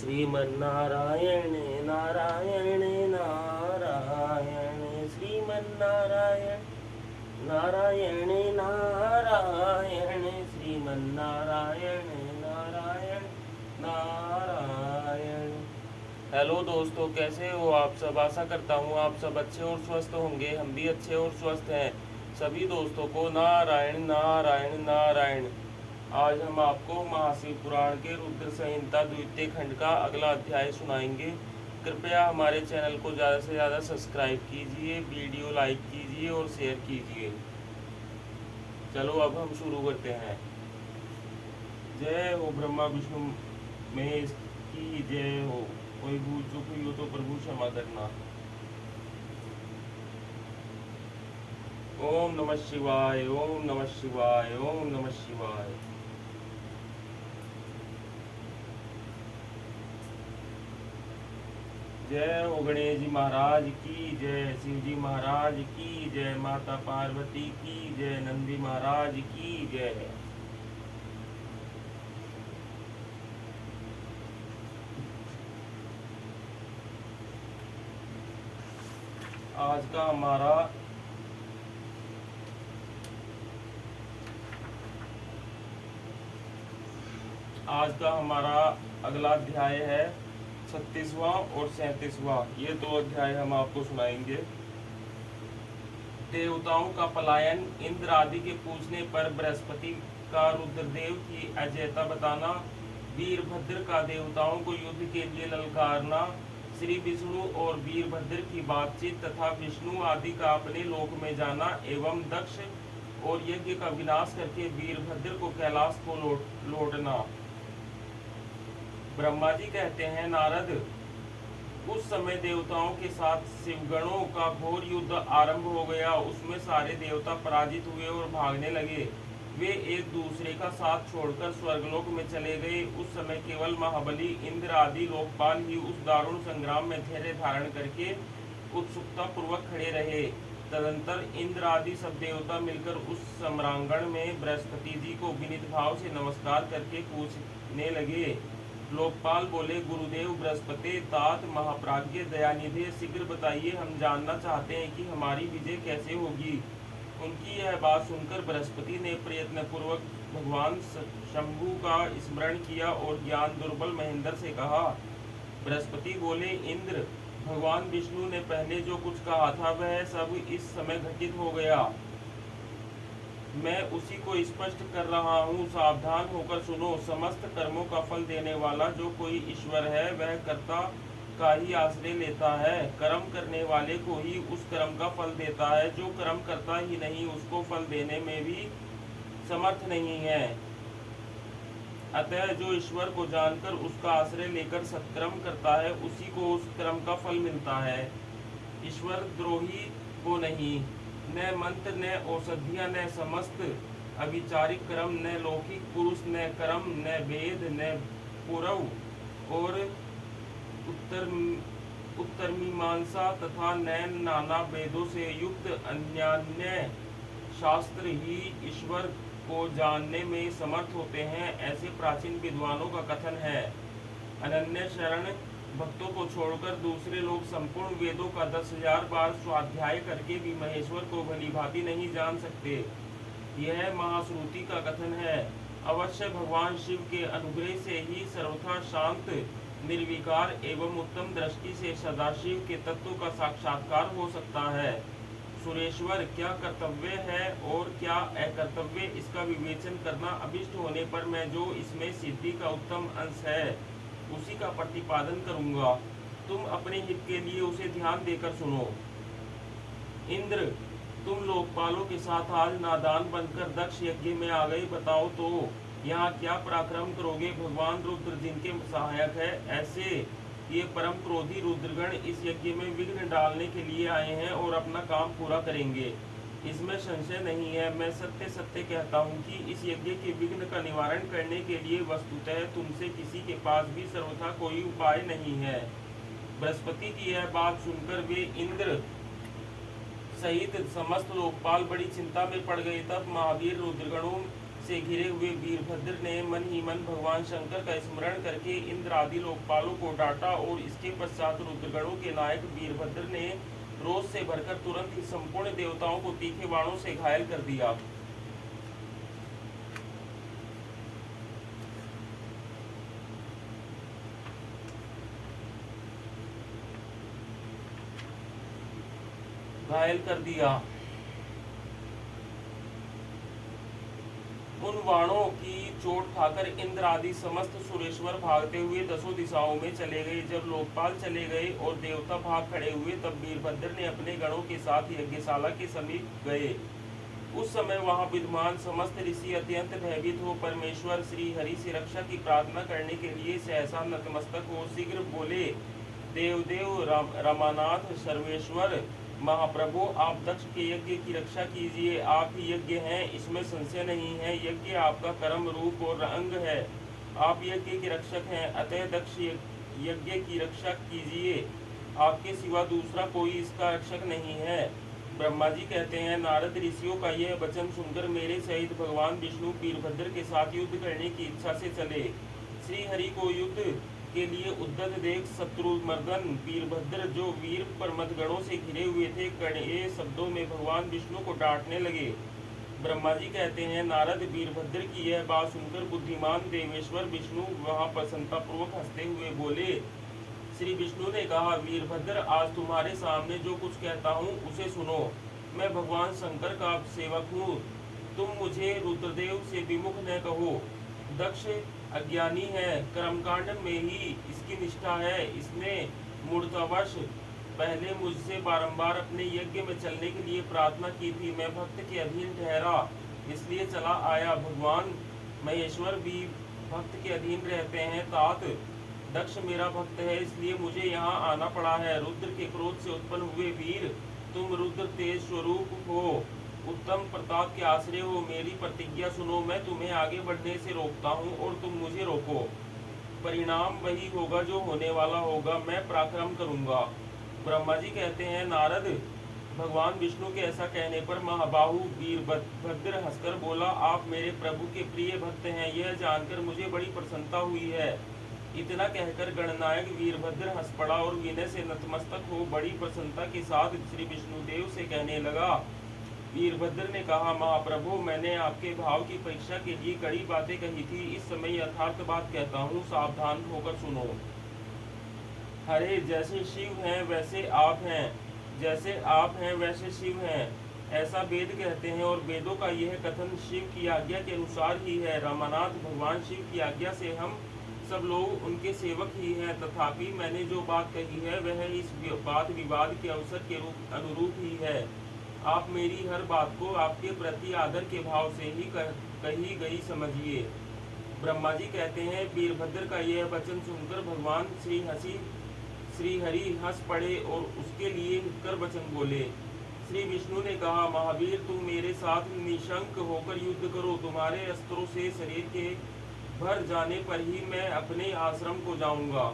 Sriman Narayana Narayan Narayan Sriman Narayana Narayan Narayan Sriman Narayana Narayan Narayan. Hello दोस्तों, कैसे हो आप सब। आशा करता हूँ आप सब अच्छे और स्वस्थ होंगे। हम भी अच्छे और स्वस्थ हैं। सभी दोस्तों को नारायण नारायण नारायण। आज हम आपको महाशिव पुराण के रुद्र संहिता द्वितीय खंड का अगला अध्याय सुनाएंगे। कृपया हमारे चैनल को ज़्यादा से ज़्यादा सब्सक्राइब कीजिए, वीडियो लाइक कीजिए और शेयर कीजिए। चलो अब हम शुरू करते हैं। जय हो ब्रह्मा विष्णु महेश की जय हो। कोई भूल चूक हुई हो तो प्रभु क्षमा करना। ओम नमः शिवाय, ओम नमः शिवाय, ओम नमः शिवाय। जय हो गणेश जी महाराज की जय, शिव जी महाराज की जय, माता पार्वती की जय, नंदी महाराज की जय। आज का हमारा अगला अध्याय है 36वां और 37वां। ये दो अध्याय हम आपको सुनाएंगे। देवताओं का पलायन, इंद्र आदि के पूछने पर बृहस्पति का रुद्रदेव की अजयता बताना, वीरभद्र का देवताओं को युद्ध के लिए ललकारना, श्री विष्णु और वीरभद्र की बातचीत तथा विष्णु आदि का अपने लोक में जाना एवं दक्ष और यज्ञ का विनाश करके वीरभद्र को कैलाश को लौटना। ब्रह्मा जी कहते हैं, नारद, उस समय देवताओं के साथ शिवगणों का घोर युद्ध आरंभ हो गया। उसमें सारे देवता पराजित हुए और भागने लगे। वे एक दूसरे का साथ छोड़कर स्वर्गलोक में चले गए। उस समय केवल महाबली इंद्र आदि लोकपाल ही उस दारुण संग्राम में धैर्य धारण करके उत्सुकता पूर्वक खड़े रहे। तदंतर इंद्र आदि सब देवता मिलकर उस सम्रांगण में बृहस्पति जी को विनीत भाव से नमस्कार करके पूछने लगे। लोकपाल बोले, गुरुदेव बृहस्पति, तात महाप्राज्ञ दयानिधि, शीघ्र बताइए, हम जानना चाहते हैं कि हमारी विजय कैसे होगी। उनकी यह बात सुनकर बृहस्पति ने प्रयत्न पूर्वक भगवान शंभु का स्मरण किया और ज्ञान दुर्बल महेंद्र से कहा। बृहस्पति बोले, इंद्र, भगवान विष्णु ने पहले जो कुछ कहा था वह सब इस समय घटित हो गया। मैं उसी को स्पष्ट कर रहा हूँ, सावधान होकर सुनो। समस्त कर्मों का फल देने वाला जो कोई ईश्वर है वह कर्ता का ही आश्रय लेता है। कर्म करने वाले को ही उस कर्म का फल देता है। जो कर्म करता ही नहीं उसको फल देने में भी समर्थ नहीं है। अतः जो ईश्वर को जानकर उसका आश्रय लेकर सत्कर्म करता है उसी को उस कर्म का फल मिलता है, ईश्वर द्रोही को नहीं। न मंत्र, न औषधियाँ, न समस्त अविचारिक कर्म, न लौकिक पुरुष, न कर्म, न वेद, न पूर्व और उत्तर मीमांसा तथा न नाना वेदों से युक्त अन्यान्य शास्त्र ही ईश्वर को जानने में समर्थ होते हैं, ऐसे प्राचीन विद्वानों का कथन है। अनन्य शरण भक्तों को छोड़कर दूसरे लोग संपूर्ण वेदों का 10,000 बार स्वाध्याय करके भी महेश्वर को भली भांति नहीं जान सकते। यह महाश्रुति का कथन है। अवश्य भगवान शिव के अनुग्रह से ही सर्वथा शांत, निर्विकार एवं उत्तम दृष्टि से सदाशिव के तत्व का साक्षात्कार हो सकता है। सुरेश्वर, क्या कर्तव्य है और क्या अकर्तव्य, इसका विवेचन करना अभिष्ट होने पर मैं जो इसमें सिद्धि का उत्तम अंश है उसी का प्रतिपादन करूंगा। तुम अपने हित के लिए उसे ध्यान देकर सुनो। इंद्र, तुम लोकपालों के साथ आज नादान बनकर दक्ष यज्ञ में आ गए। बताओ तो यहाँ क्या पराक्रम करोगे। भगवान रुद्र जिनके सहायक है, ऐसे ये परम क्रोधी रुद्रगण इस यज्ञ में विघ्न डालने के लिए आए हैं और अपना काम पूरा करेंगे, इसमें संशय नहीं है। मैं सत्य सत्य कहता हूँ कि इस यज्ञ के विघ्न का निवारण करने के लिए वस्तुतः तुमसे किसी के पास भी सर्वथा कोई उपाय नहीं है। बृहस्पति की यह बात सुनकर वे इंद्र सहित समस्त लोकपाल बड़ी चिंता में पड़ गए। तब महावीर रुद्रगणों से घिरे हुए वीरभद्र ने मन ही मन भगवान शंकर का स्मरण करके इंद्र आदि लोकपालों को डांटा और इसके पश्चात रुद्रगणों के नायक वीरभद्र ने रोष से भरकर तुरंत ही संपूर्ण देवताओं को तीखे बाणों से घायल कर दिया। उन बाणों की चोट खाकर इंद्र आदि समस्त सुरेश्वर भागते हुए दसों दिशाओं में चले गए। जब लोकपाल चले गए और देवता भाग खड़े हुए, तब वीरभद्र ने अपने गणों के साथ यज्ञशाला के समीप गए। उस समय वहां विद्यमान समस्त ऋषि अत्यंत भयभीत हो परमेश्वर श्री हरि से रक्षा की प्रार्थना करने के लिए सहसा नतमस्तक हो शीघ्र बोले, देवदेव रामानाथ सर्वेश्वर महाप्रभु, आप दक्ष के यज्ञ की रक्षा कीजिए। आप ही यज्ञ हैं, इसमें संशय नहीं है। यज्ञ आपका कर्म रूप और अंग है। आप यज्ञ के रक्षक हैं, अतः दक्ष यज्ञ की रक्षा कीजिए। आपके सिवा दूसरा कोई इसका रक्षक नहीं है। ब्रह्मा जी कहते हैं, नारद ऋषियों का यह वचन सुनकर मेरे सहित भगवान विष्णु वीरभद्र के साथ युद्ध करने की इच्छा से चले। श्री हरि को युद्ध के लिए उद्यत देख शत्रुमर्दन वीरभद्र, जो वीर परमतगणों से घिरे हुए थे, कड़े शब्दों में भगवान विष्णु को डांटने लगे। ब्रह्मा जी कहते हैं, नारद वीरभद्र की यह बात सुनकर बुद्धिमान देवेश्वर विष्णु वहां प्रसन्नता पूर्वक हंसते हुए बोले। श्री विष्णु ने कहा, वीरभद्र, आज तुम्हारे सामने जो कुछ कहता हूँ उसे सुनो। मैं भगवान शंकर का सेवक हूँ, तुम मुझे रुद्रदेव से विमुख न कहो। दक्ष अज्ञानी है, कर्मकांड में ही इसकी निष्ठा है। इसने मूर्तावश पहले मुझसे बारंबार अपने यज्ञ में चलने के लिए प्रार्थना की थी। मैं भक्त के अधीन ठहरा, इसलिए चला आया। भगवान महेश्वर भी भक्त के अधीन रहते हैं। तात दक्ष मेरा भक्त है, इसलिए मुझे यहाँ आना पड़ा है। रुद्र के क्रोध से उत्पन्न हुए वीर, तुम रुद्र तेज स्वरूप हो, उत्तम प्रताप के आश्रय हो। मेरी प्रतिज्ञा सुनो, मैं तुम्हें आगे बढ़ने से रोकता हूँ और तुम मुझे रोको। परिणाम वही होगा जो होने वाला होगा। मैं पराक्रम करूँगा। ब्रह्मा जी कहते हैं, नारद, भगवान विष्णु के ऐसा कहने पर महाबाहु वीरभद्र हंसकर बोला, आप मेरे प्रभु के प्रिय भक्त हैं, यह जानकर मुझे बड़ी प्रसन्नता हुई है। इतना कहकर गणनायक वीरभद्र हंस पड़ा और विनय से नतमस्तक हो बड़ी प्रसन्नता के साथ श्री विष्णुदेव से कहने लगा। वीरभद्र ने कहा, महाप्रभु, मैंने आपके भाव की परीक्षा के लिए कड़ी बातें कही थी। इस समय यथार्थ बात कहता हूँ, सावधान होकर सुनो। हरे, जैसे शिव हैं वैसे आप हैं, जैसे आप हैं वैसे शिव हैं, ऐसा वेद कहते हैं और वेदों का यह कथन शिव की आज्ञा के अनुसार ही है। रामानाथ, भगवान शिव की आज्ञा से हम सब लोग उनके सेवक ही हैं। तथापि मैंने जो बात कही है वह इस वाद विवाद के अवसर के अनुरूप ही है। आप मेरी हर बात को आपके प्रति आदर के भाव से ही कही गई समझिए। ब्रह्मा जी कहते हैं, वीरभद्र का यह वचन सुनकर भगवान श्री हरि हंस पड़े और उसके लिए हितकर वचन बोले। श्री विष्णु ने कहा, महावीर, तुम मेरे साथ निशंक होकर युद्ध करो। तुम्हारे अस्त्रों से शरीर के भर जाने पर ही मैं अपने आश्रम को जाऊंगा।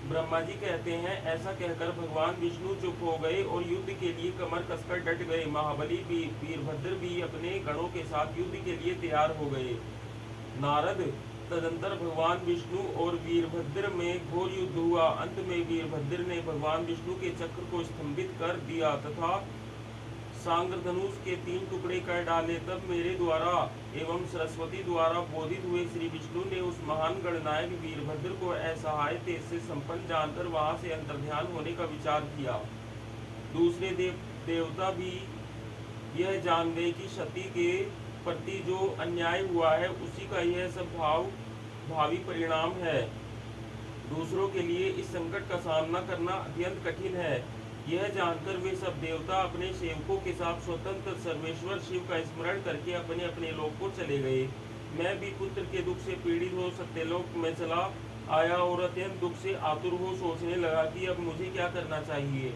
ब्रह्मा जी कहते हैं, ऐसा कहकर भगवान विष्णु चुप हो गए और युद्ध के लिए कमर कसकर डट गए। महाबली वीरभद्र भी अपने गणों के साथ युद्ध के लिए तैयार हो गए। नारद, तदंतर भगवान विष्णु और वीरभद्र में घोर युद्ध हुआ। अंत में वीरभद्र ने भगवान विष्णु के चक्र को स्तंभित कर दिया तथा सांग्र धनुष के 3 टुकड़े कर डाले। तब मेरे द्वारा एवं सरस्वती द्वारा बोधित हुए श्री विष्णु ने उस महान गणनायक वीरभद्र को असहाय तेज से संपन्न जानकर वहां से अंतर्ध्यान होने का विचार किया। दूसरे देवता भी यह जान गए कि सती के प्रति जो अन्याय हुआ है उसी का यह सब भावी परिणाम है। दूसरों के लिए इस संकट का सामना करना अत्यंत कठिन है। यह जानकर वे सब देवता अपने सेवकों के साथ स्वतंत्र सर्वेश्वर शिव का स्मरण करके अपने अपने लोक को चले गए। मैं भी पुत्र के दुख से पीड़ित हो सत्यलोक में चला आया और अत्यंत दुख से आतुर हो सोचने लगा कि अब मुझे क्या करना चाहिए।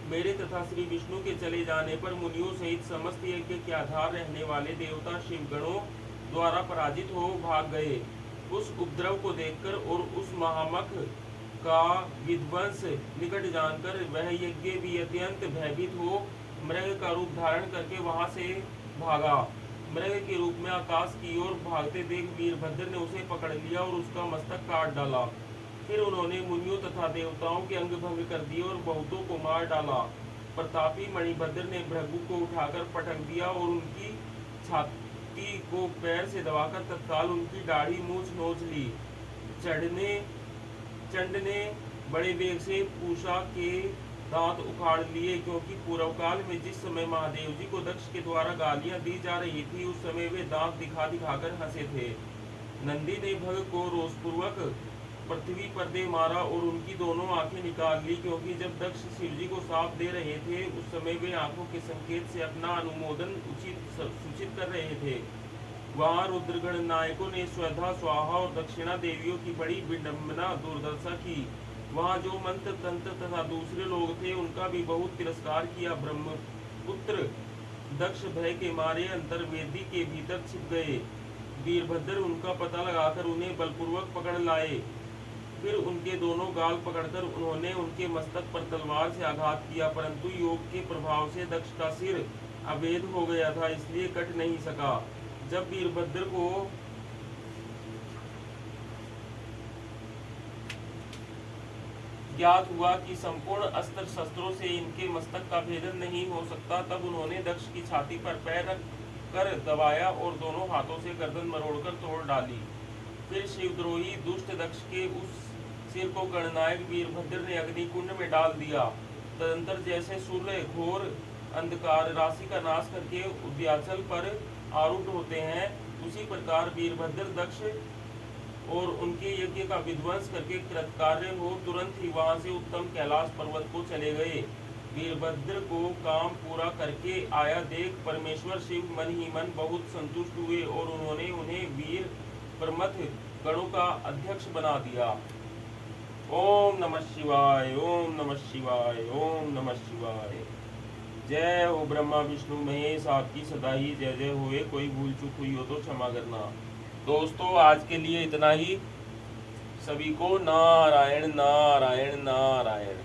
मेरे तथा श्री विष्णु के चले जाने पर मुनियों सहित समस्त यज्ञ के आधार रहने वाले देवता शिवगणों द्वारा पराजित हो भाग गए। उस उपद्रव को देखकर और उस महामख का विध्वंस निकट जानकर वह यज्ञ भी अत्यंत भयभीत हो मृग का रूप धारण करके वहां से भागा। मृग के रूप में आकाश की ओर भागते देख वीरभद्र ने उसे पकड़ लिया और उसका मस्तक काट डाला। फिर उन्होंने मुनियों तथा देवताओं के अंग भंग कर दिए और बहुतों को मार डाला। प्रतापी मणिभद्र ने भृगु को उठाकर पटक दिया और उनकी छाती को पैर से दबाकर तत्काल उनकी दाढ़ी मूछ नोच ली। चढ़ने चंड ने बड़े वेग से पूषा के दांत उखाड़ लिए, क्योंकि पूर्व काल में जिस समय महादेव जी को दक्ष के द्वारा गालियां दी जा रही थी उस समय वे दांत दिखा दिखाकर हंसे थे। नंदी ने भग को रोषपूर्वक पृथ्वी पर दे मारा और उनकी दोनों आंखें निकाल ली, क्योंकि जब दक्ष शिवजी को शाप दे रहे थे उस समय वे आंखों के संकेत से अपना अनुमोदन सूचित कर रहे थे। वहां रुद्रगण नायकों ने स्वधा स्वाहा और दक्षिणा देवियों की बड़ी विडंबना दुर्दशा की। वहां जो मंत्र तंत्र तथा दूसरे लोग थे उनका भी बहुत तिरस्कार किया। ब्रह्मपुत्र दक्ष भय के मारे अंतर्वेदी के भीतर छिप गए। वीरभद्र उनका पता लगाकर उन्हें बलपूर्वक पकड़ लाए। फिर उनके दोनों गाल पकड़कर उन्होंने उनके मस्तक पर तलवार से आघात किया, परंतु योग के प्रभाव से दक्ष का सिर अभेद हो गया था, इसलिए कट नहीं सका। जब वीरभद्र को ज्ञात हुआ कि संपूर्ण अस्त्र शस्त्रों से इनके मस्तक का भेदन नहीं हो सकता, तब उन्होंने दक्ष की छाती पर पैर रख कर दबाया और दोनों हाथों से गर्दन मरोड़कर तोड़ डाली। फिर शिवद्रोही दुष्ट दक्ष के उस सिर को गणनायक वीरभद्र ने अग्निकुंड में डाल दिया। तदंतर जैसे सूर्य घोर अंधकार राशि का नाश करके उद्याचल पर आरूढ़ होते हैं, उसी प्रकार वीरभद्र दक्ष और उनके यज्ञ का विध्वंस करके कृतकार्य हो तुरंत ही वहां से उत्तम कैलाश पर्वत को चले गए। वीरभद्र को काम पूरा करके आया देख परमेश्वर शिव मन ही मन बहुत संतुष्ट हुए और उन्होंने उन्हें वीर प्रमथ गणों का अध्यक्ष बना दिया। ओम नमः शिवाय, ओम नमः शिवाय, ओम नमः शिवाय। जय हो ब्रह्मा विष्णु महेश, आपकी सदा ही जय जय होए। कोई भूल चूक हुई हो तो क्षमा करना। दोस्तों आज के लिए इतना ही। सभी को नारायण नारायण नारायण।